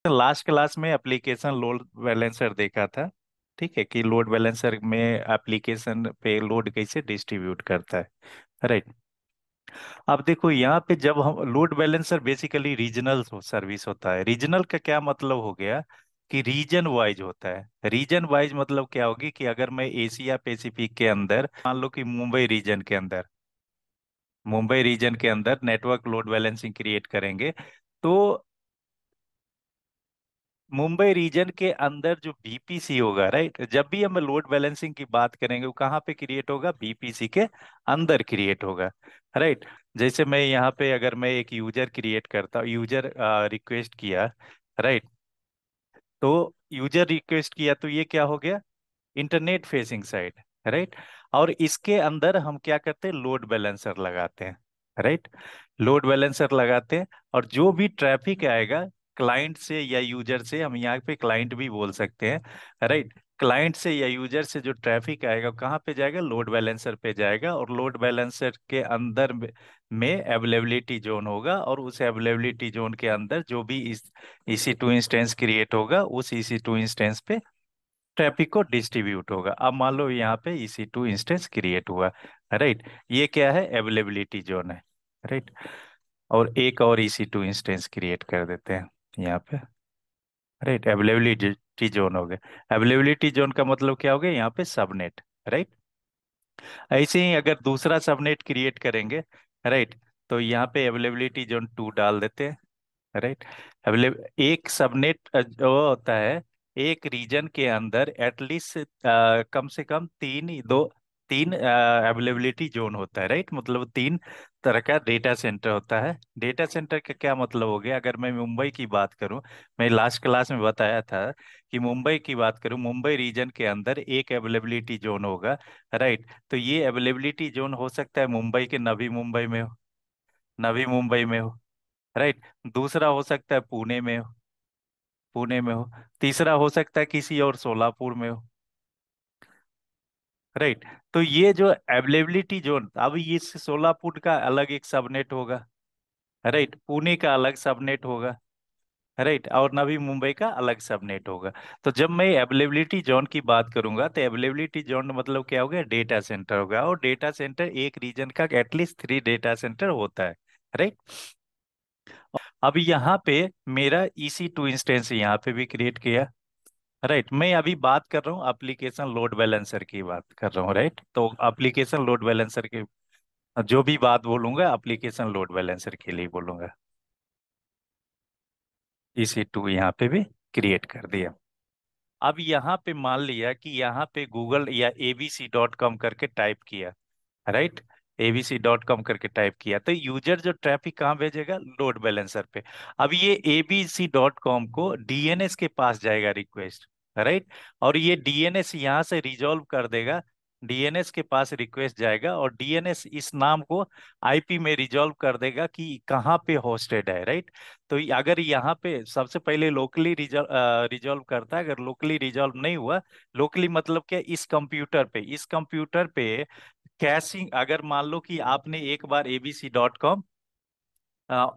Last class में application load balancer देखा था। ठीक है कि लोड बैलेंसर में एप्लीकेशन पे लोड कैसे डिस्ट्रीब्यूट करता है। राइट। अब देखो यहाँ पे जब हम load balancer basically regional service होता है। रीजनल का क्या मतलब हो गया कि रीजन वाइज होता है। रीजन वाइज मतलब क्या होगी कि अगर मैं एशिया पैसिफिक के अंदर मान लो कि मुंबई रीजन के अंदर नेटवर्क लोड बैलेंसिंग क्रिएट करेंगे तो मुंबई रीजन के अंदर जो बीपीसी होगा, राइट, जब भी हम लोड बैलेंसिंग की बात करेंगे वो कहाँ पे क्रिएट होगा, बीपीसी के अंदर क्रिएट होगा। राइट। जैसे मैं यहाँ पे अगर मैं एक यूजर क्रिएट करता हूँ, यूजर रिक्वेस्ट किया, राइट, तो यूजर रिक्वेस्ट किया तो ये क्या हो गया, इंटरनेट फेसिंग साइट। राइट। और इसके अंदर हम क्या करते हैं, लोड बैलेंसर लगाते हैं। राइट। लोड बैलेंसर लगाते हैं और जो भी ट्रैफिक आएगा क्लाइंट से या यूजर से, हम यहाँ पे क्लाइंट भी बोल सकते हैं। राइट। क्लाइंट से या यूजर से जो ट्रैफिक आएगा वो कहाँ पे जाएगा, लोड बैलेंसर पे जाएगा। और लोड बैलेंसर के अंदर में अवेलेबिलिटी जोन होगा और उस अवेलेबिलिटी जोन के अंदर जो भी इस EC2 इंस्टेंस क्रिएट होगा उस EC2 इंस्टेंस पे ट्रैफिक को डिस्ट्रीब्यूट होगा। अब मान लो यहाँ पे EC2 इंस्टेंस क्रिएट हुआ। राइट। ये क्या है, अवेलेबिलिटी जोन है। राइट। और एक और EC2 इंस्टेंस क्रिएट कर देते हैं यहाँ पे। राइट। अवेलेबिलिटी जोन हो गया। अवेलेबिलिटी जोन का मतलब क्या हो गया, यहाँ पे सबनेट। राइट। ऐसे ही अगर दूसरा सबनेट क्रिएट करेंगे, राइट, तो यहाँ पे अवेलेबिलिटी जोन 2 डाल देते हैं। राइट। अवेलेबल एक सबनेट जो होता है, एक रीजन के अंदर एटलीस्ट कम से कम तीन अवेलेबिलिटी जोन होता है। राइट। मतलब तीन तरह का डेटा सेंटर होता है। डेटा सेंटर का क्या मतलब हो गया, अगर मैं मुंबई की बात करूं, मैं लास्ट क्लास में बताया था कि मुंबई की बात करूं, मुंबई रीजन के अंदर एक अवेलेबिलिटी जोन होगा। राइट। तो ये अवेलेबिलिटी जोन हो सकता है मुंबई के नवी मुंबई में हो, नवी मुंबई में हो। राइट। दूसरा हो सकता है पुणे में हो। तीसरा हो सकता है किसी और सोलापुर में हो। राइट। तो ये जो अवेलेबिलिटी जोन, अब ये सोलापुर का अलग एक सबनेट होगा। राइट। पुणे का अलग सबनेट होगा। राइट। और नवी मुंबई का अलग सबनेट होगा। तो जब मैं अवेलेबिलिटी जोन की बात करूंगा तो अवेलेबिलिटी जोन मतलब क्या होगा, डेटा सेंटर होगा। और डेटा सेंटर एक रीजन का एटलीस्ट 3 डेटा सेंटर होता है। राइट। अब यहाँ पे मेरा EC2 इंस्टेंस यहाँ पे भी क्रिएट किया। राइट। मैं अभी बात कर रहा हूँ एप्लीकेशन लोड बैलेंसर की बात कर रहा हूँ। राइट। तो एप्लीकेशन लोड बैलेंसर के जो भी बात बोलूंगा एप्लीकेशन लोड बैलेंसर के लिए बोलूंगा। EC2 यहाँ पे भी क्रिएट कर दिया। अब यहाँ पे मान लिया कि यहाँ पे गूगल या abc.com करके टाइप किया। राइट। abc.com करके टाइप किया तो यूजर जो ट्रैफिक कहाँ भेजेगा, लोड बैलेंसर पे। अब ये abc.com को डीएनएस के पास जाएगा रिक्वेस्ट। राइट। और ये डीएनएस यहाँ से रिजॉल्व कर देगा, डीएनएस के पास रिक्वेस्ट जाएगा और डीएनएस इस नाम को आईपी में रिजॉल्व कर देगा कि कहाँ पे होस्टेड है। राइट। तो अगर यहाँ पे सबसे पहले लोकली रिजॉल्व करता है, अगर लोकली रिजॉल्व नहीं हुआ, लोकली मतलब क्या, इस कंप्यूटर पे कैशिंग, अगर मान लो कि आपने एक बार abc.com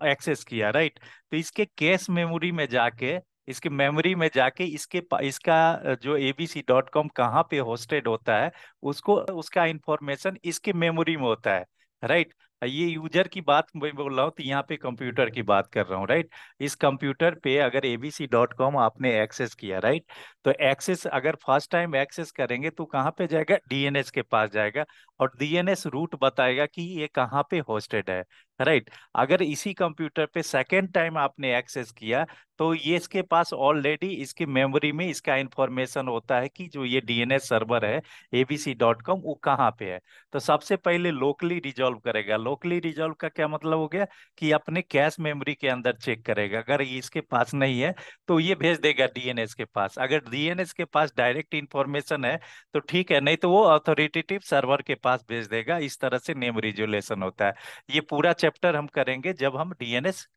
एक्सेस किया, राइट, तो इसके कैश मेमोरी में जाके, इसके मेमोरी में जाके इसका जो abc.com कहाँ पे होस्टेड होता है उसको, उसका इंफॉर्मेशन इसके मेमोरी में होता है। राइट। ये यूजर की बात मैं बोल रहा हूँ तो यहाँ पे कंप्यूटर की बात कर रहा हूँ। राइट। इस कंप्यूटर पे अगर abc.com आपने एक्सेस किया, राइट, तो एक्सेस अगर फर्स्ट टाइम एक्सेस करेंगे तो कहाँ पे जाएगा, डीएनएस के पास जाएगा और डीएनएस रूट बताएगा कि ये कहाँ पे होस्टेड है। राइट। अगर इसी कंप्यूटर पे सेकेंड टाइम आपने एक्सेस किया तो ये इसके पास ऑलरेडी इसकी मेमोरी में इसका इंफॉर्मेशन होता है कि जो ये डीएनएस सर्वर है abc.com वो कहाँ पे है। तो सबसे पहले लोकली रिजॉल्व करेगा। लोकली रिजॉल्व का क्या मतलब हो गया कि अपने कैश मेमोरी के अंदर चेक करेगा, अगर ये इसके पास नहीं है तो ये भेज देगा डीएनएस के पास। अगर डीएनएस के पास डायरेक्ट इंफॉर्मेशन है तो ठीक है, नहीं तो वो अथॉरिटेटिव सर्वर के पास भेज देगा। इस तरह से नेम रिजोल्यूशन होता है। ये पूरा चैप्टर हम करेंगे जब हम डीएनएस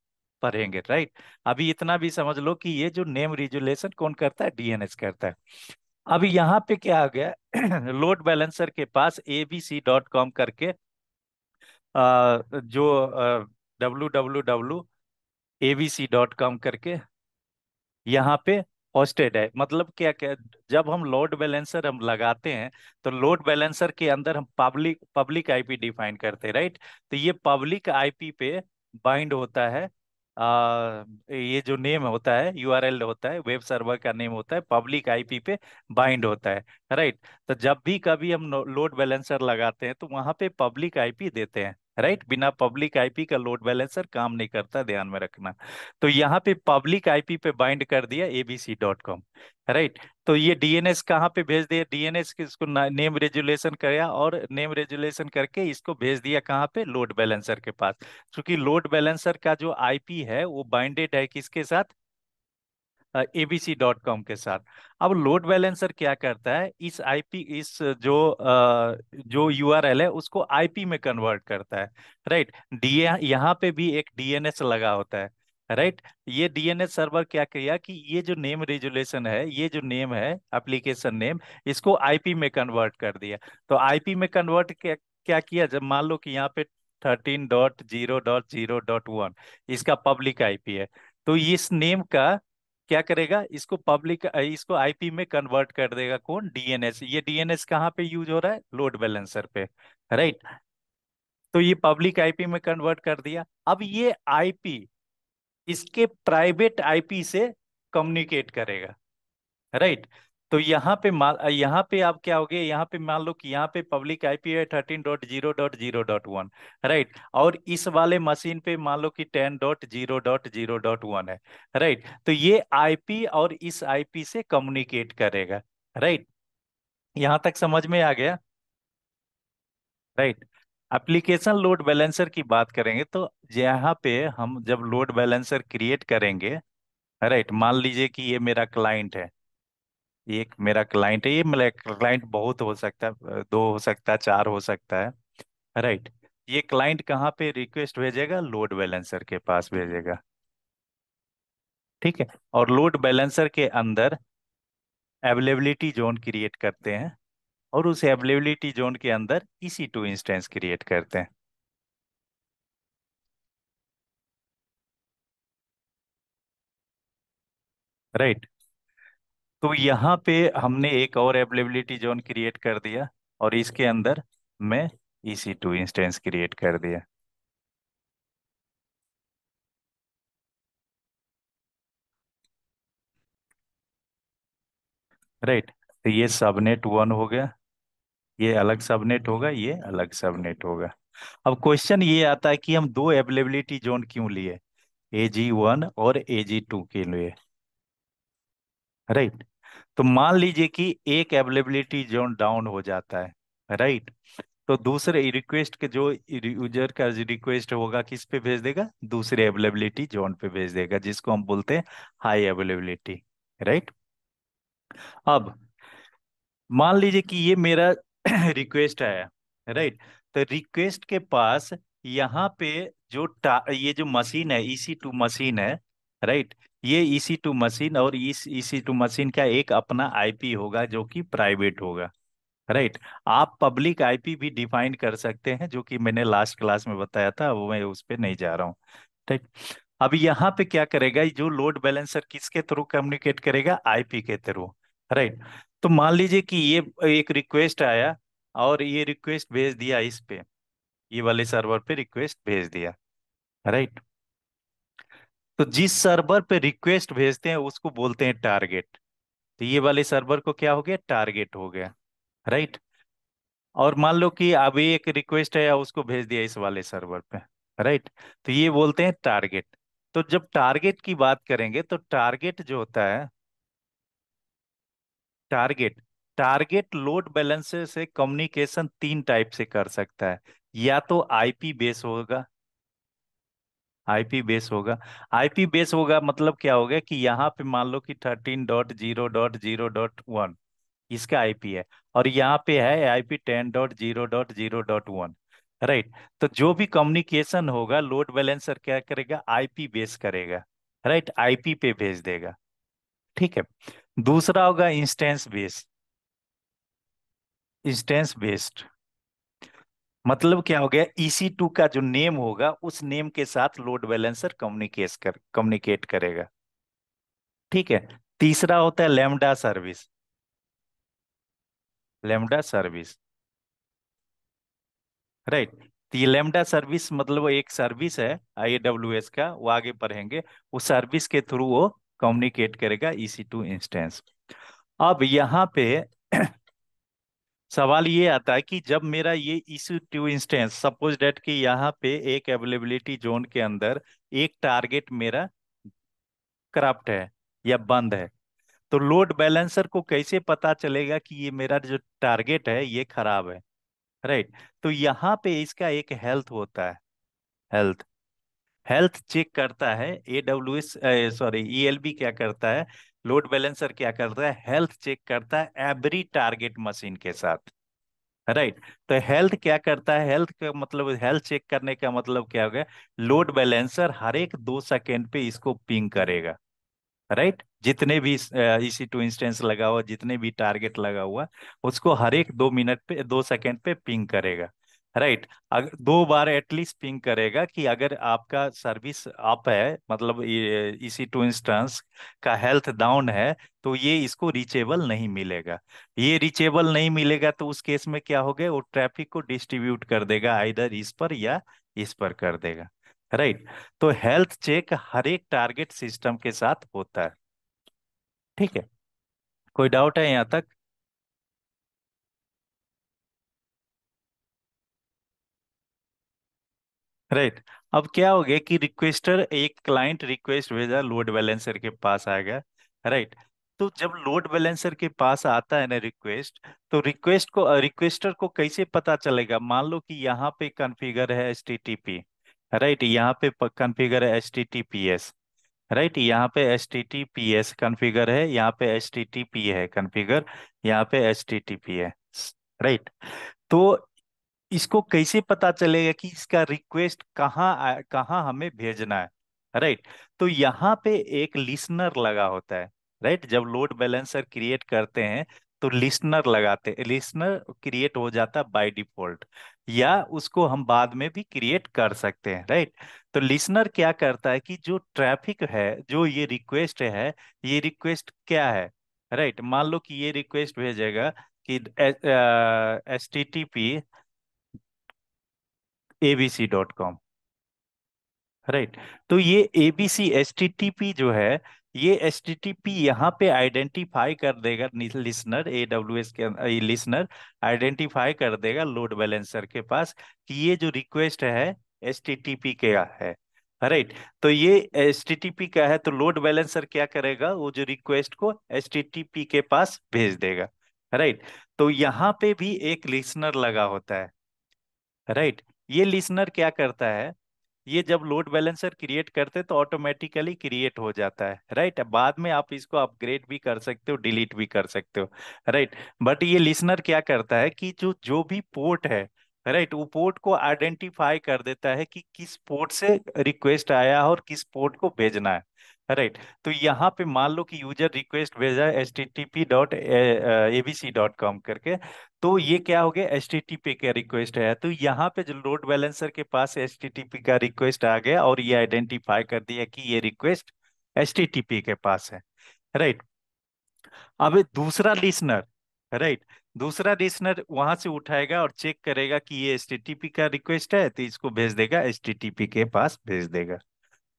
पढ़ेंगे। राइट। अभी इतना भी समझ लो कि ये जो नेम रिजोल्यूशन कौन करता है, डीएनएस करता है। अब यहाँ पे क्या आ गया लोड बैलेंसर के पास abc.com करके जो www.abc.com करके यहाँ पे होस्टेड है। मतलब क्या क्या, जब हम लोड बैलेंसर हम लगाते हैं तो लोड बैलेंसर के अंदर हम पब्लिक पब्लिक आईपी डिफाइन करते हैं, राइट। तो ये पब्लिक आईपी पे बाइंड होता है। ये जो नेम होता है, यूआरएल होता है, वेब सर्वर का नेम होता है, पब्लिक आईपी पे बाइंड होता है, राइट। तो जब भी कभी हम लोड बैलेंसर लगाते हैं तो वहां पे पब्लिक आईपी देते हैं, राइट। बिना पब्लिक आईपी का लोड बैलेंसर काम नहीं करता, ध्यान में रखना। तो यहाँ पे पब्लिक आईपी पे बाइंड कर दिया abc.com, राइट। तो ये डीएनएस कहाँ पे भेज दिया, डीएनएस के इसको नेम रेजुलेशन किया और नेम रेजुलेशन करके इसको भेज दिया कहाँ पे, लोड बैलेंसर के पास। क्योंकि लोड बैलेंसर का जो आईपी है वो बाइंडेड है किसके साथ, abc.com के साथ। अब लोड बैलेंसर क्या करता है, इस आईपी, इस जो यूआरएल है उसको आईपी में कन्वर्ट करता है, राइट। डी यहाँ पे भी एक डीएनएस लगा होता है, राइट। ये डीएनएस सर्वर क्या किया कि ये जो नेम रेजुलेशन है, ये जो नेम है एप्लीकेशन नेम, इसको आईपी में कन्वर्ट कर दिया। तो आईपी में कन्वर्ट क्या क्या किया, जब मान लो कि यहाँ पे 13.0.0.1 इसका पब्लिक आईपी है, तो इस नेम का क्या करेगा, इसको पब्लिक, इसको आईपी में कन्वर्ट कर देगा कौन, डीएनएस। ये डीएनएस कहाँ पे यूज हो रहा है, लोड बैलेंसर पे, राइट। तो ये पब्लिक आईपी में कन्वर्ट कर दिया। अब ये आईपी इसके प्राइवेट आईपी से कम्युनिकेट करेगा, राइट। तो यहाँ पे आप क्या हो गए, यहाँ पे मान लो कि यहाँ पे पब्लिक आईपी है 13.0.0.1, राइट। और इस वाले मशीन पे मान लो कि 10.0.0.1 है, राइट। तो ये आईपी और इस आईपी से कम्युनिकेट करेगा, राइट। यहाँ तक समझ में आ गया, राइट। एप्लीकेशन लोड बैलेंसर की बात करेंगे तो यहाँ पे हम जब लोड बैलेंसर क्रिएट करेंगे, राइट, मान लीजिए कि ये मेरा क्लाइंट है, ये एक मेरा क्लाइंट है, ये मेरा क्लाइंट बहुत हो सकता है, दो हो सकता है, चार हो सकता है, राइट। ये क्लाइंट कहाँ पे रिक्वेस्ट भेजेगा, लोड बैलेंसर के पास भेजेगा, ठीक है। और लोड बैलेंसर के अंदर अवेलेबिलिटी जोन क्रिएट करते हैं और उस अवेलेबिलिटी जोन के अंदर EC2 इंस्टेंस क्रिएट करते हैं, राइट। तो यहाँ पे हमने एक और अवेलेबिलिटी जोन क्रिएट कर दिया और इसके अंदर मैं EC2 इंस्टेंस क्रिएट कर दिया, राइट। तो ये सबनेट वन हो गया, ये अलग सबनेट होगा, ये अलग सबनेट होगा। अब क्वेश्चन ये आता है कि हम दो अवेलेबिलिटी जोन क्यों लिए, AG1 और AG2 के लिए, राइट। तो मान लीजिए कि एक अवेलेबिलिटी जोन डाउन हो जाता है, राइट। तो दूसरे रिक्वेस्ट के जो यूजर का रिक्वेस्ट होगा किस पे भेज देगा, दूसरे अवेलेबिलिटी जोन पे भेज देगा, जिसको हम बोलते हैं हाई अवेलेबिलिटी, राइट। अब मान लीजिए कि ये मेरा रिक्वेस्ट आया, राइट। तो रिक्वेस्ट के पास यहाँ पे ये जो मशीन है, EC2 मशीन है, राइट। ये EC2 मशीन और इस EC2 मशीन का एक अपना आईपी होगा जो कि प्राइवेट होगा, राइट। आप पब्लिक आईपी भी डिफाइन कर सकते हैं, जो कि मैंने लास्ट क्लास में बताया था, वो मैं उस पर नहीं जा रहा हूँ, ठीक। अब यहाँ पे क्या करेगा, ये जो लोड बैलेंसर किसके थ्रू कम्युनिकेट करेगा, आईपी के थ्रू, राइट। तो मान लीजिए कि ये एक रिक्वेस्ट आया और ये रिक्वेस्ट भेज दिया इस पे, ये वाले सर्वर पे रिक्वेस्ट भेज दिया, राइट। तो जिस सर्वर पे रिक्वेस्ट भेजते हैं उसको बोलते हैं टारगेट। तो ये वाले सर्वर को क्या हो गया, टारगेट हो गया, राइट। और मान लो कि अभी एक रिक्वेस्ट है या उसको भेज दिया इस वाले सर्वर पे, राइट। तो ये बोलते हैं टारगेट। तो जब टारगेट की बात करेंगे तो टारगेट जो होता है, टारगेट टारगेट लोड बैलेंसर से कम्युनिकेशन तीन टाइप से कर सकता है। या तो आईपी बेस होगा, आईपी बेस होगा। आईपी बेस होगा मतलब क्या होगा कि यहाँ पे मान लो कि 13.0.0.1 इसका आईपी है और यहाँ पे है आईपी 10.0.0.1, राइट। तो जो भी कम्युनिकेशन होगा लोड बैलेंसर क्या करेगा, आईपी बेस करेगा, राइट, आईपी पे भेज देगा, ठीक है। दूसरा होगा इंस्टेंस बेस, इंस्टेंस बेस्ड। मतलब क्या हो गया, EC2 का जो नेम होगा उस नेम के साथ लोड बैलेंसर कम्युनिकेट करेगा, ठीक है। तीसरा होता है lambda service. Lambda service, right. तो ये लेमडा सर्विस मतलब वो एक सर्विस है AWS का, वो आगे पढ़ेंगे। उस सर्विस के थ्रू वो कम्युनिकेट करेगा EC2 इंस्टेंस। अब यहाँ पे सवाल ये आता है कि जब मेरा ये EC2 इंस्टेंस, सपोज डेट कि यहाँ पे एक अवेलेबिलिटी जोन के अंदर एक टारगेट मेरा करप्ट है या बंद है, तो लोड बैलेंसर को कैसे पता चलेगा कि ये मेरा जो टारगेट है ये खराब है, राइट। तो यहाँ पे इसका एक हेल्थ होता है, हेल्थ। हेल्थ चेक करता है AWS, सॉरी ELB क्या करता है, लोड बैलेंसर क्या करता है, हेल्थ चेक करता है एवरी टारगेट मशीन के साथ, राइट। तो हेल्थ क्या करता है, हेल्थ का मतलब, हेल्थ चेक करने का मतलब क्या हो गया, लोड बैलेंसर हर एक 2 सेकेंड पे इसको पिंग करेगा, राइट। जितने भी EC2 इंस्टेंस लगा हुआ, जितने भी टारगेट लगा हुआ, उसको हर एक 2 मिनट पे, 2 सेकेंड पे पिंग करेगा, राइट। अगर 2 बार एटलीस्ट पिंग करेगा कि अगर आपका सर्विस अप है, मतलब ये EC2 इंस्टेंस का हेल्थ डाउन है, तो ये इसको रीचेबल नहीं मिलेगा। ये रीचेबल नहीं मिलेगा तो उस केस में क्या हो गया, वो ट्रैफिक को डिस्ट्रीब्यूट कर देगा, आइदर इस पर या इस पर कर देगा, राइट। तो हेल्थ चेक हर एक टारगेट सिस्टम के साथ होता है। ठीक है, कोई डाउट है यहाँ तक? राइट। अब क्या हो गया कि रिक्वेस्टर, एक क्लाइंट रिक्वेस्ट भेजा, लोड बैलेंसर के पास आ गया, राइट। तो जब लोड बैलेंसर के पास आता है ना रिक्वेस्ट, तो रिक्वेस्टर को कैसे पता चलेगा, मान लो कि यहाँ पे कॉन्फ़िगर है HTTP, राइट, यहाँ पे कॉन्फ़िगर है HTTPS, राइट, यहाँ पे HTTPS कॉन्फ़िगर है, यहाँ पे HTTP है कॉन्फ़िगर, यहाँ पे HTTP है, राइट। तो इसको कैसे पता चलेगा कि इसका रिक्वेस्ट कहाँ हमें भेजना है, राइट। तो यहाँ पे एक लिसनर लगा होता है, राइट। जब लोड बैलेंसर क्रिएट करते हैं तो लिसनर लगाते हैं, लिसनर क्रिएट हो जाता है बाय डिफॉल्ट, या उसको हम बाद में भी क्रिएट कर सकते हैं, राइट। तो लिसनर क्या करता है कि जो ट्रैफिक है, जो ये रिक्वेस्ट है, ये रिक्वेस्ट क्या है, राइट। मान लो कि ये रिक्वेस्ट भेजेगा कि HTTP ABC.com, राइट। तो ये ABC HTTP जो है, ये HTTP यहाँ पे आइडेंटिफाई कर देगा, लिसनर AWS के लिसनर आइडेंटिफाई कर देगा लोड बैलेंसर के पास कि ये जो रिक्वेस्ट है HTTP का है, राइट। तो ये HTTP का है, तो लोड बैलेंसर क्या करेगा, वो जो रिक्वेस्ट को HTTP के पास भेज देगा, राइट। तो यहाँ पे भी एक लिसनर लगा होता है, राइट। ये लिसनर क्या करता है, ये जब लोड बैलेंसर क्रिएट करते तो ऑटोमेटिकली क्रिएट हो जाता है, राइट। बाद में आप इसको अपग्रेड भी कर सकते हो, डिलीट भी कर सकते हो, राइट। बट ये लिसनर क्या करता है कि जो जो भी पोर्ट है, राइट, वो पोर्ट को आइडेंटिफाई कर देता है कि किस पोर्ट से रिक्वेस्ट आया है और किस पोर्ट को भेजना है, राइट। तो यहाँ पे मान लो कि यूजर रिक्वेस्ट भेजा है HTTP.abc.com करके, तो ये क्या हो गया, HTTP का रिक्वेस्ट है, तो यहाँ पे जो लोड बैलेंसर के पास HTTP का रिक्वेस्ट आ गया और ये आइडेंटिफाई कर दिया कि ये रिक्वेस्ट HTTP के पास है, राइट। अब ये दूसरा लिसनर, राइट, दूसरा लिसनर वहां से उठाएगा और चेक करेगा कि ये HTTP का रिक्वेस्ट है, तो इसको भेज देगा, HTTP के पास भेज देगा,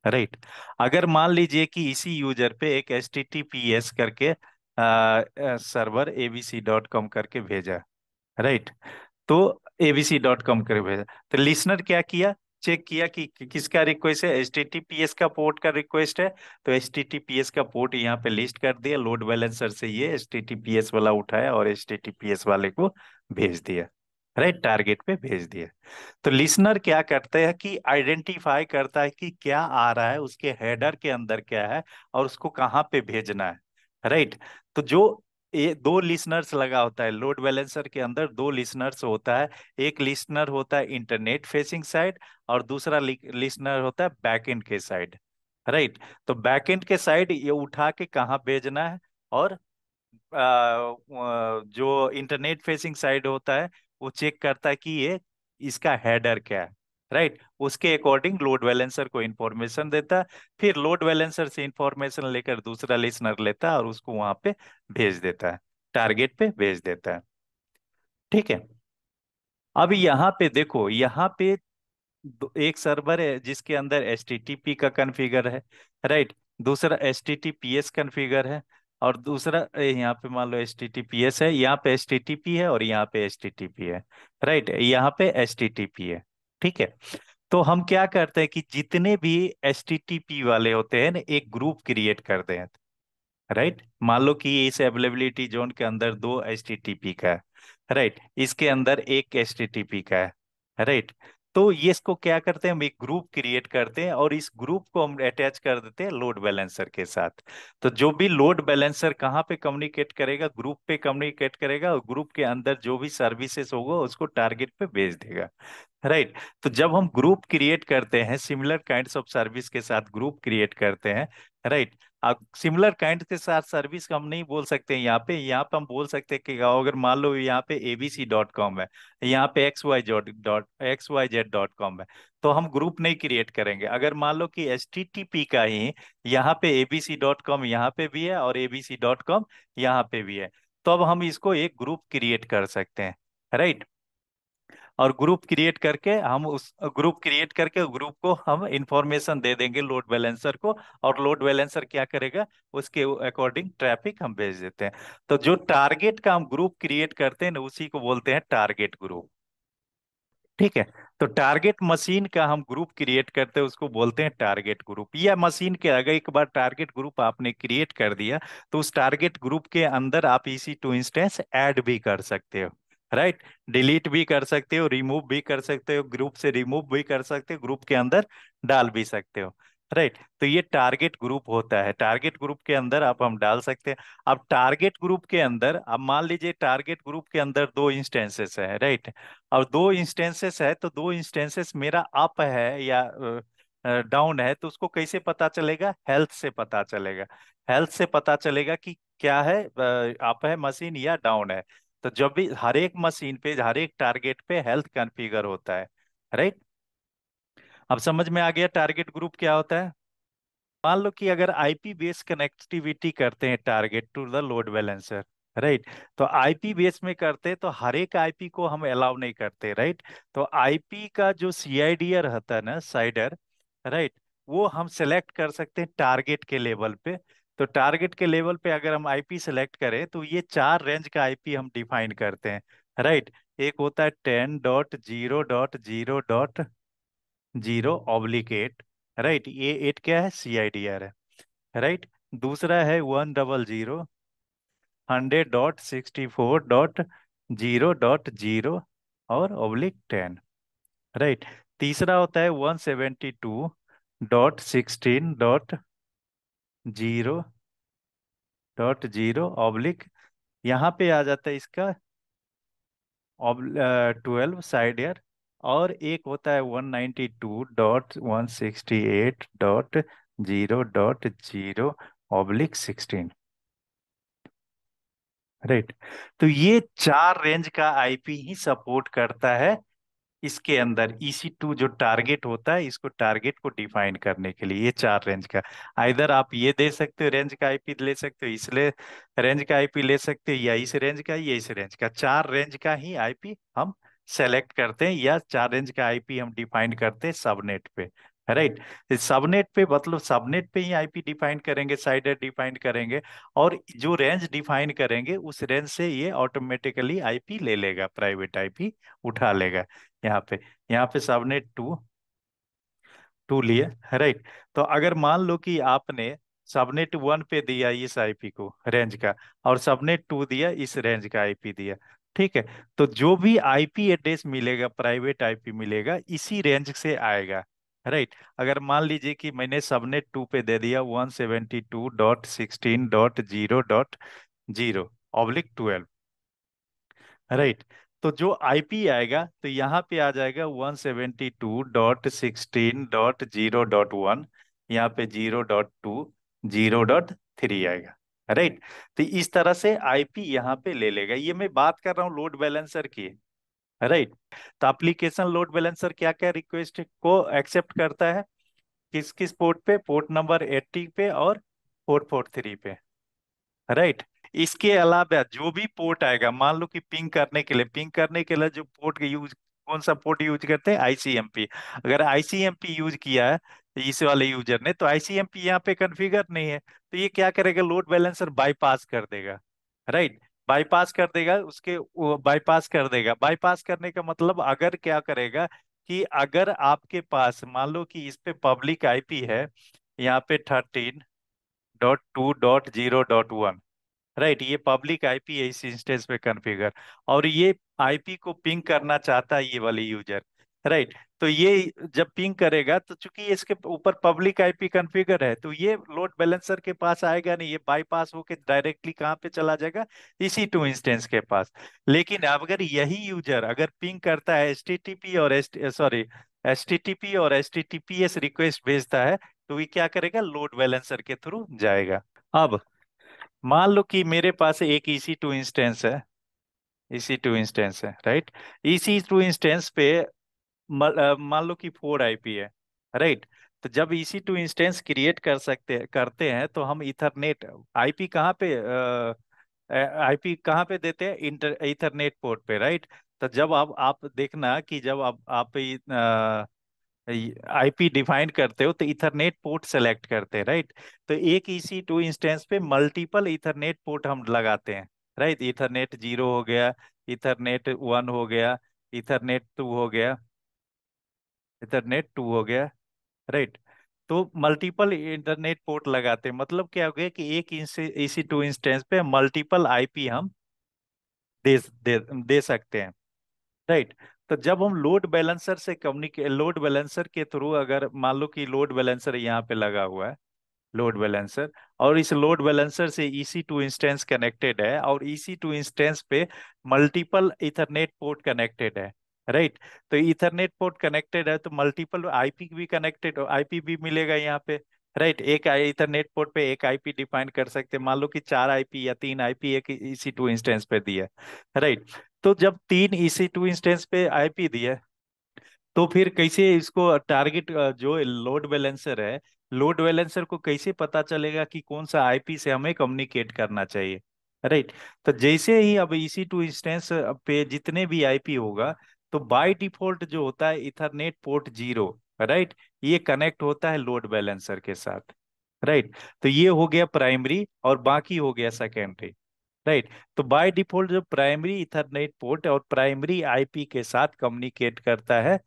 राइट। अगर मान लीजिए कि इसी यूजर पे एक HTTPS करके सर्वर ABC.com करके भेजा, राइट। तो ABC.com कर भेजा, तो लिसनर क्या किया, चेक किया कि किसका रिक्वेस्ट है, HTTPS का पोर्ट का रिक्वेस्ट है, तो HTTPS का पोर्ट यहाँ पे लिस्ट कर दिया, लोड बैलेंसर से ये HTTPS वाला उठाया और HTTPS वाले को भेज दिया, राइट, टारगेट पे भेज दिया। तो लिसनर क्या करता है कि आइडेंटिफाई करता है कि क्या आ रहा है, उसके हेडर के अंदर क्या है और उसको कहाँ पे भेजना है, राइट। तो जो ये दो लिसनर्स लगा होता है लोड बैलेंसर के अंदर, दो लिसनर्स होता है। एक लिसनर होता है इंटरनेट फेसिंग साइड और दूसरा लिसनर होता है बैकएंड के साइड, राइट। तो बैकएंड के साइड ये उठा के कहाँ भेजना है, और जो इंटरनेट फेसिंग साइड होता है वो चेक करता है कि ये इसका हेडर क्या है, राइट, उसके अकॉर्डिंग लोड बैलेंसर को इंफॉर्मेशन देता है। फिर लोड बैलेंसर से इंफॉर्मेशन लेकर दूसरा लिसनर लेता है और उसको वहां पे भेज देता है, टारगेट पे भेज देता है। ठीक है। अब यहाँ पे देखो, यहाँ पे एक सर्वर है जिसके अंदर HTTP का कॉन्फ़िगर है, राइट। दूसरा HTTPS कॉन्फ़िगर है, और दूसरा यहाँ पे मान लो HTTPS है, यहाँ पे HTTP है, और यहाँ पे HTTP है, राइट, यहाँ पे HTTP है। ठीक है। तो हम क्या करते हैं कि जितने भी HTTP वाले होते हैं ना, एक ग्रुप क्रिएट करते हैं, राइट। मान लो कि इस अवेलेबिलिटी जोन के अंदर दो HTTP का है, राइट, इसके अंदर एक HTTP का है, राइट। तो ये इसको क्या करते हैं, हम एक ग्रुप क्रिएट करते हैं और इस ग्रुप को हम अटैच कर देते हैं लोड बैलेंसर के साथ। तो जो भी लोड बैलेंसर कहाँ पे कम्युनिकेट करेगा, ग्रुप पे कम्युनिकेट करेगा, और ग्रुप के अंदर जो भी सर्विसेज होगा उसको टारगेट पे भेज देगा, राइट। तो जब हम ग्रुप क्रिएट करते हैं, सिमिलर काइंड्स ऑफ सर्विस के साथ ग्रुप क्रिएट करते हैं, राइट। अब सिमिलर काइंड के साथ सर्विस का हम नहीं बोल सकते हैं यहाँ पे, यहाँ पे हम बोल सकते हैं कि अगर मान लो यहाँ पे abc.com है, यहाँ पे xyz.com है, तो हम ग्रुप नहीं क्रिएट करेंगे। अगर मान लो कि HTTP का ही यहाँ पे abc.com यहाँ पे भी है और abc.com यहाँ पे भी है, तो अब हम इसको एक ग्रुप क्रिएट कर सकते हैं, राइट। और ग्रुप क्रिएट करके हम उस ग्रुप क्रिएट करके ग्रुप को हम इंफॉर्मेशन दे देंगे लोड बैलेंसर को, और लोड बैलेंसर क्या करेगा, उसके अकॉर्डिंग ट्रैफिक हम भेज देते हैं। तो जो टारगेट का हम ग्रुप क्रिएट करते हैं ना, उसी को बोलते हैं टारगेट ग्रुप। ठीक है। तो टारगेट मशीन का हम ग्रुप क्रिएट करते हैं, उसको बोलते हैं टारगेट ग्रुप। या मशीन के अगर एक बार टारगेट ग्रुप आपने क्रिएट कर दिया, तो उस टारगेट ग्रुप के अंदर आप EC2 इंस्टेंस ऐड भी कर सकते हो, राइट। डिलीट भी कर सकते हो, रिमूव भी कर सकते हो, ग्रुप से रिमूव भी कर सकते हो, ग्रुप के अंदर डाल भी सकते हो, राइट। तो ये टारगेट ग्रुप होता है, टारगेट ग्रुप के अंदर आप हम डाल सकते हैं। अब टारगेट ग्रुप के अंदर, अब मान लीजिए टारगेट ग्रुप के अंदर दो इंस्टेंसेस है, राइट। और दो इंस्टेंसेस है, तो दो इंस्टेंसेस मेरा अप है या डाउन है, तो उसको कैसे पता चलेगा, हेल्थ से पता चलेगा। हेल्थ से पता चलेगा कि क्या है, अप है मशीन या डाउन है। तो जब भी हर एक मशीन पे, हर एक टारगेट पे हेल्थ कॉन्फ़िगर होता है, राइट। अब समझ में आ गया टारगेट ग्रुप क्या होता है। मान लो कि अगर IP बेस कनेक्टिविटी करते हैं target to the load balancer, right. तो IP बेस में करते हैं तो हर एक IP को हम अलाउ नहीं करते, राइट। तो IP का जो CIDR होता है ना, साइडर, राइट, वो हम सेलेक्ट कर सकते हैं टारगेट के लेवल पे। तो टारगेट के लेवल पे अगर हम IP सेलेक्ट करें, तो ये चार रेंज का IP हम डिफाइन करते हैं, राइट। एक होता है 10.0.0.0/8, राइट, ये 8 क्या है, CIDR है, राइट। दूसरा है 100.164.0.0 और (10), राइट। तीसरा होता है 172.16.0.0, यहाँ पे आ जाता है इसका 12 साइड ईयर। और एक होता है 192.168.0.0/16, राइट। तो ये चार रेंज का IP ही सपोर्ट करता है इसके अंदर। EC2 जो टारगेट होता है, इसको टारगेट को डिफाइन करने के लिए, ये चार रेंज का, आइदर आप ये दे सकते हो, रेंज का IP ले सकते हो, इसलिए रेंज का IP ले सकते हो, या इस रेंज का, या इस रेंज का, चार रेंज का ही IP हम सेलेक्ट करते हैं, या चार रेंज का IP हम डिफाइन करते हैं सबनेट पे, राइट। सबनेट पे मतलब सबनेट पे ही IP डिफाइन करेंगे, साइडर डिफाइन करेंगे, और जो रेंज डिफाइन करेंगे उस रेंज से ये ऑटोमेटिकली IP ले लेगा, प्राइवेट IP उठा लेगा। यहाँ पे, यहाँ पे सबनेट टू टू लिए, राइट। तो अगर मान लो कि आपने सबनेट 1 पे दिया इस IP को रेंज का, और सबनेट 2 दिया इस रेंज का IP दिया, ठीक है। तो जो भी IP एड्रेस मिलेगा, प्राइवेट IP मिलेगा, इसी रेंज से आएगा, राइट। अगर मान लीजिए कि मैंने सबनेट 2 पे दे दिया 172.16.0.0/12, राइट। तो जो IP आएगा, तो यहाँ पे आ जाएगा 172.16.0.1, यहाँ पे 0.2, 0.3 आएगा, राइट। तो इस तरह से IP यहाँ पे ले लेगा। ये मैं बात कर रहा हूँ लोड बैलेंसर की, राइट। तो एप्लीकेशन लोड बैलेंसर क्या क्या रिक्वेस्ट को एक्सेप्ट करता है, किस किस पोर्ट पे, पोर्ट नंबर 80 पे और 443 पे। राइट। इसके अलावा जो भी पोर्ट आएगा, मान लो कि पिंग करने के लिए जो पोर्ट यूज, कौन सा पोर्ट यूज करते हैं, आईसीएमपी। अगर आईसीएमपी यूज किया है इस वाले यूजर ने, तो आईसीएमपी यहाँ पे कॉन्फ़िगर नहीं है, तो ये क्या करेगा, लोड बैलेंसर बाईपास कर देगा। राइट। बाईपास कर देगा, उसके वो बाईपास कर देगा। बाईपास करने का मतलब अगर क्या करेगा कि अगर आपके पास मान लो कि इस पे पब्लिक आईपी है, यहाँ पे 13.2.0.1। राइट, ये पब्लिक आईपी है इस इंस्टेंस पे कॉन्फ़िगर, और ये आईपी को पिंग करना चाहता है ये वाली यूजर। राइट। तो ये जब पिंग करेगा तो चूंकि इसके ऊपर पब्लिक आईपी कॉन्फ़िगर है, तो ये लोड बैलेंसर के पास आएगा नहीं, ये बाईपास होके डायरेक्टली कहाँ पे चला जाएगा, इसी टू इंस्टेंस के पास। लेकिन अब अगर यही यूजर अगर पिंग करता है एचटीटीपी और एचटीटीपी और एचटीटीपीएस रिक्वेस्ट भेजता है, तो ये क्या करेगा, लोड बैलेंसर के थ्रू जाएगा। अब मान लो कि मेरे पास एक EC2 इंस्टेंस है, EC2 इंस्टेंस है, राइट। EC2 इंस्टेंस पे मान लो कि 4 आईपी है। राइट। तो जब EC2 इंस्टेंस क्रिएट करते करते हैं, तो हम इथरनेट आईपी कहाँ पे आईपी कहाँ पे देते हैं, इथरनेट पोर्ट पे। राइट। तो जब आप देखना कि जब आप आईपी डिफाइन करते हो तो इथरनेट पोर्ट सेलेक्ट करते हैं। राइट। तो एक EC2 इंस्टेंस पे मल्टीपल इथरनेट पोर्ट हम लगाते हैं। राइट। इथरनेट 0 हो गया, इथरनेट 1 हो गया, इथरनेट 2 हो गया, इथरनेट 2 हो गया। राइट। तो मल्टीपल इंटरनेट पोर्ट लगाते हैं, मतलब क्या हो गया कि एक EC2 इंस्टेंस पे मल्टीपल आईपी हम दे दे सकते हैं। राइट। तो जब हम लोड बैलेंसर से कम्युनिकेट, लोड बैलेंसर के थ्रू अगर मान लो कि लोड बैलेंसर यहाँ पे लगा हुआ है, लोड बैलेंसर, और इस लोड बैलेंसर से EC2 इंस्टेंस कनेक्टेड है, और EC2 इंस्टेंस पे मल्टीपल इथरनेट पोर्ट कनेक्टेड है। राइट। तो इथरनेट पोर्ट कनेक्टेड है तो मल्टीपल आईपी भी कनेक्टेड, आईपी भी मिलेगा यहाँ पे। राइट। एक इथरनेट पोर्ट पे एक आईपी डिफाइन कर सकते हैं, मान लो कि 4 आईपी या 3 आईपी एक EC2 इंस्टेंस पे दिया है। राइट। तो जब 3 EC2 इंस्टेंस पे आईपी दिया है, तो फिर कैसे इसको टारगेट, जो लोड बैलेंसर है, लोड बैलेंसर को कैसे पता चलेगा कि कौन सा आईपी से हमें कम्युनिकेट करना चाहिए। राइट। तो जैसे ही अब EC2 इंस्टेंस पे जितने भी आईपी होगा, तो बाय डिफॉल्ट जो होता है इथरनेट पोर्ट 0, राइट, ये कनेक्ट होता है लोड बैलेंसर के साथ। राइट। तो ये हो गया प्राइमरी और बाकी हो गया सेकेंडरी। राइट। तो बाय डिफॉल्ट जो प्राइमरी इथरनेट पोर्ट और प्राइमरी आईपी के साथ कम्युनिकेट करता है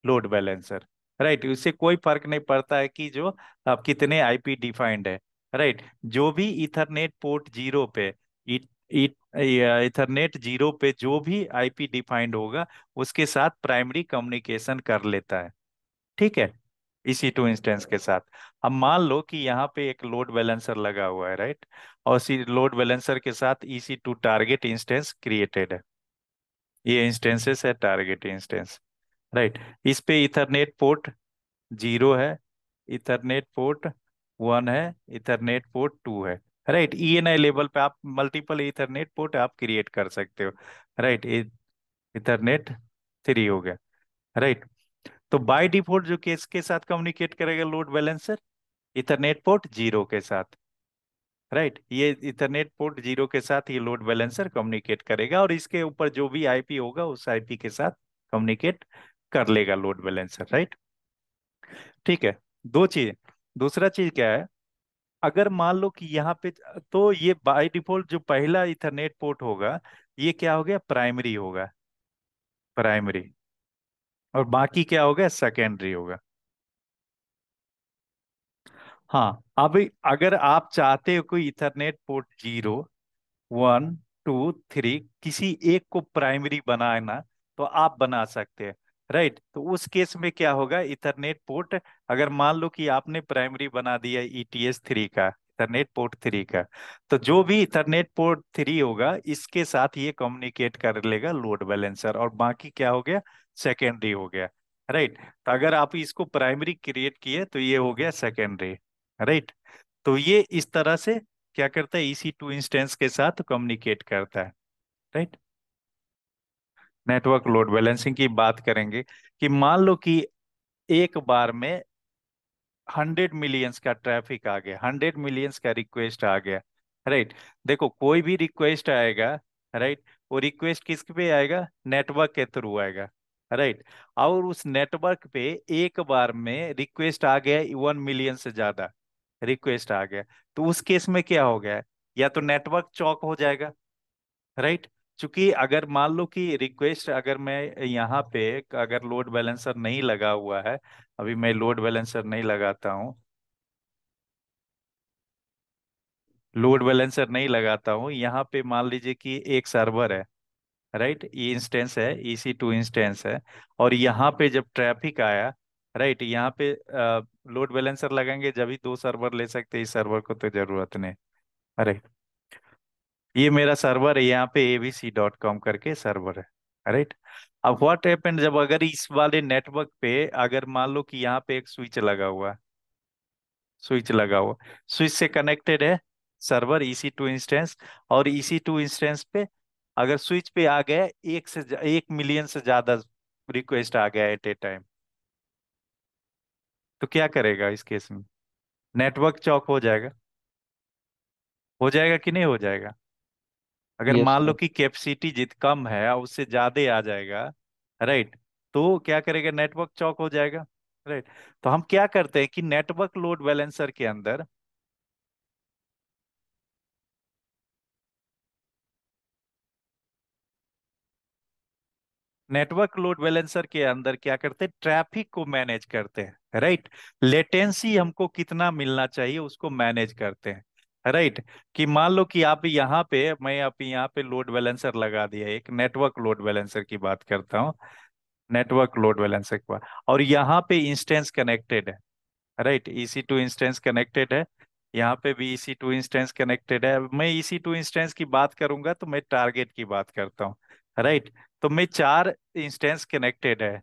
लोड बैलेंसर। राइट। उससे कोई फर्क नहीं पड़ता है कि जो अब कितने आईपी डिफाइंड है। राइट। जो भी इथरनेट पोर्ट 0 पे, इथरनेट 0 पे जो भी आईपी डिफाइंड होगा, उसके साथ प्राइमरी कम्युनिकेशन कर लेता है। ठीक है। EC2 इंस्टेंस के साथ। अब मान लो कि यहाँ पे एक लोड बैलेंसर लगा हुआ है, राइट, और इसी लोड बैलेंसर के साथ EC2 टारगेट इंस्टेंस क्रिएटेड है। ये इंस्टेंसेस है टारगेट इंस्टेंस। राइट। इस पे इथरनेट पोर्ट 0 है, इथरनेट पोर्ट 1 है, इथरनेट पोर्ट 2 है। राइट। ENI लेवल पे आप मल्टीपल इथरनेट पोर्ट आप क्रिएट कर सकते हो। राइट। इथरनेट 3 हो गया। राइट। तो बाय डिफॉल्ट जो केस के साथ कम्युनिकेट करेगा लोड बैलेंसर, इथरनेट पोर्ट 0 के साथ। राइट। ये इथरनेट पोर्ट 0 के साथ ये लोड बैलेंसर कम्युनिकेट करेगा, और इसके ऊपर जो भी आईपी होगा उस आईपी के साथ कम्युनिकेट कर लेगा लोड बैलेंसर। राइट। ठीक है। दो चीज, दूसरा चीज क्या है, अगर मान लो कि यहाँ पे, तो ये बाय डिफॉल्ट जो पहला इथरनेट पोर्ट होगा, ये क्या हो गया, प्राइमरी होगा, प्राइमरी। और बाकी क्या होगा, सेकेंडरी होगा। हाँ, अभी अगर आप चाहते हो कोई इथरनेट पोर्ट 0, 1, 2, 3 किसी एक को प्राइमरी बनाना, तो आप बना सकते हैं। राइट। तो उस केस में क्या होगा, इथरनेट पोर्ट, अगर मान लो कि आपने प्राइमरी बना दिया ETS 3 का, इथरनेट पोर्ट 3 का, तो जो भी इथरनेट पोर्ट 3 होगा इसके साथ ये कम्युनिकेट कर लेगा लोड बैलेंसर, और बाकी क्या हो गया, सेकेंडरी हो गया। राइट। तो अगर आप इसको प्राइमरी क्रिएट किए तो ये हो गया सेकेंडरी। राइट। तो ये इस तरह से क्या करता है, EC2 इंस्टेंस के साथ कम्युनिकेट करता है। राइट। नेटवर्क लोड बैलेंसिंग की बात करेंगे कि मान लो कि एक बार में 100 मिलियंस का ट्रैफिक आ गया, 100 मिलियंस का रिक्वेस्ट आ गया। राइट। देखो कोई भी रिक्वेस्ट आएगा, राइट, वो रिक्वेस्ट किस पे आएगा? नेटवर्क के थ्रू आएगा। राइट। और उस नेटवर्क पे एक बार में रिक्वेस्ट आ गया 1 मिलियन से ज्यादा रिक्वेस्ट आ गया, तो उस केस में क्या हो गया? या तो नेटवर्क चौक हो जाएगा। राइट। क्योंकि अगर मान लो कि रिक्वेस्ट, अगर मैं यहाँ पे अगर लोड बैलेंसर नहीं लगा हुआ है, अभी मैं लोड बैलेंसर नहीं लगाता हूँ, लोड बैलेंसर नहीं लगाता हूँ, यहाँ पे मान लीजिए कि एक सर्वर है। राइट, ये इंस्टेंस है, EC2 इंस्टेंस है। और यहाँ पे जब ट्रैफिक आया, राइट, यहाँ पे लोड बैलेंसर लगाएंगे जब ही दो सर्वर ले सकते हैं, इस सर्वर को तो जरूरत नहीं। अरे, ये मेरा सर्वर है, यहाँ पे abc.com करके सर्वर है। राइट। अब व्हाट हैपेंड, जब अगर इस वाले नेटवर्क पे अगर मान लो कि यहाँ पे एक स्विच लगा हुआ है, स्विच लगा हुआ, स्विच से कनेक्टेड है सर्वर EC2 इंस्टेंस, और EC2 इंस्टेंस पे अगर स्विच पे आ गया 1 मिलियन से ज्यादा रिक्वेस्ट आ गया एट ए टाइम, तो क्या करेगा इस केस में? नेटवर्क चौक हो जाएगा कि नहीं हो जाएगा? अगर यस मान लो सर। कि कैपेसिटी जित कम है और उससे ज्यादा आ जाएगा, राइट, तो क्या करेगा? नेटवर्क चौक हो जाएगा। राइट। तो हम क्या करते हैं कि नेटवर्क लोड बैलेंसर के अंदर, नेटवर्क लोड बैलेंसर के अंदर क्या करते हैं? ट्रैफिक को मैनेज करते हैं। राइट। लेटेंसी हमको कितना मिलना चाहिए उसको मैनेज करते हैं। राइट। कि मान लो कि आप यहाँ पे, मैं आप यहाँ पे लोड बैलेंसर लगा दिया, एक नेटवर्क लोड बैलेंसर की बात करता हूँ, नेटवर्क लोड बैलेंसर के बाद, और यहाँ पे इंस्टेंस कनेक्टेड है। राइट, EC2 इंस्टेंस कनेक्टेड है, यहाँ पे भी EC2 इंस्टेंस कनेक्टेड है। मैं EC2 इंस्टेंस की बात करूंगा तो मैं टारगेट की बात करता हूँ। राइट। तो मैं चार इंस्टेंस कनेक्टेड है।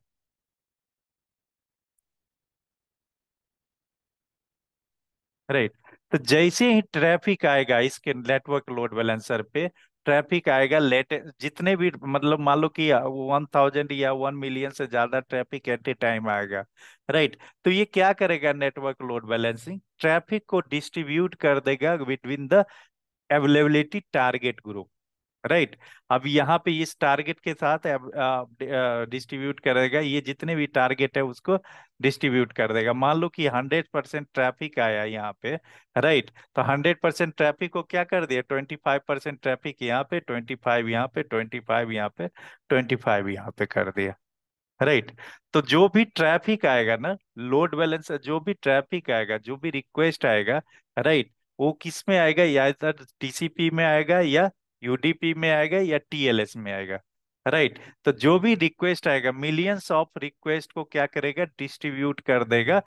राइट। तो जैसे ही ट्रैफिक आएगा इसके नेटवर्क लोड बैलेंसर पे, ट्रैफिक आएगा, लेट जितने भी मतलब मान लो कि 1,000 या 1 मिलियन से ज्यादा ट्रैफिक एट ए टाइम आएगा। राइट। तो ये क्या करेगा? नेटवर्क लोड बैलेंसिंग ट्रैफिक को डिस्ट्रीब्यूट कर देगा between the availability target group. Right. अब यहाँ पे इस टारगेट के साथ डिस्ट्रीब्यूट करेगा, ये जितने भी टारगेट है उसको डिस्ट्रीब्यूट कर देगा। मान लो कि 100% ट्रैफिक आया यहाँ पे, राइट, तो 100% ट्रैफिक को क्या कर दिया? 25% ट्रैफिक यहाँ पे, 25 यहाँ पे, 25 यहाँ पे, 25 यहाँ पे कर दिया। राइट। तो जो भी ट्रैफिक आएगा ना, लोड बैलेंस, जो भी ट्रैफिक आएगा, जो भी रिक्वेस्ट आएगा, राइट, वो किस में आएगा? या इधर TCP में आएगा, या UDP में आएगा, या TLS में आएगा। राइट। तो जो भी रिक्वेस्ट आएगा, मिलियंस ऑफ रिक्वेस्ट को क्या करेगा? डिस्ट्रीब्यूट कर देगा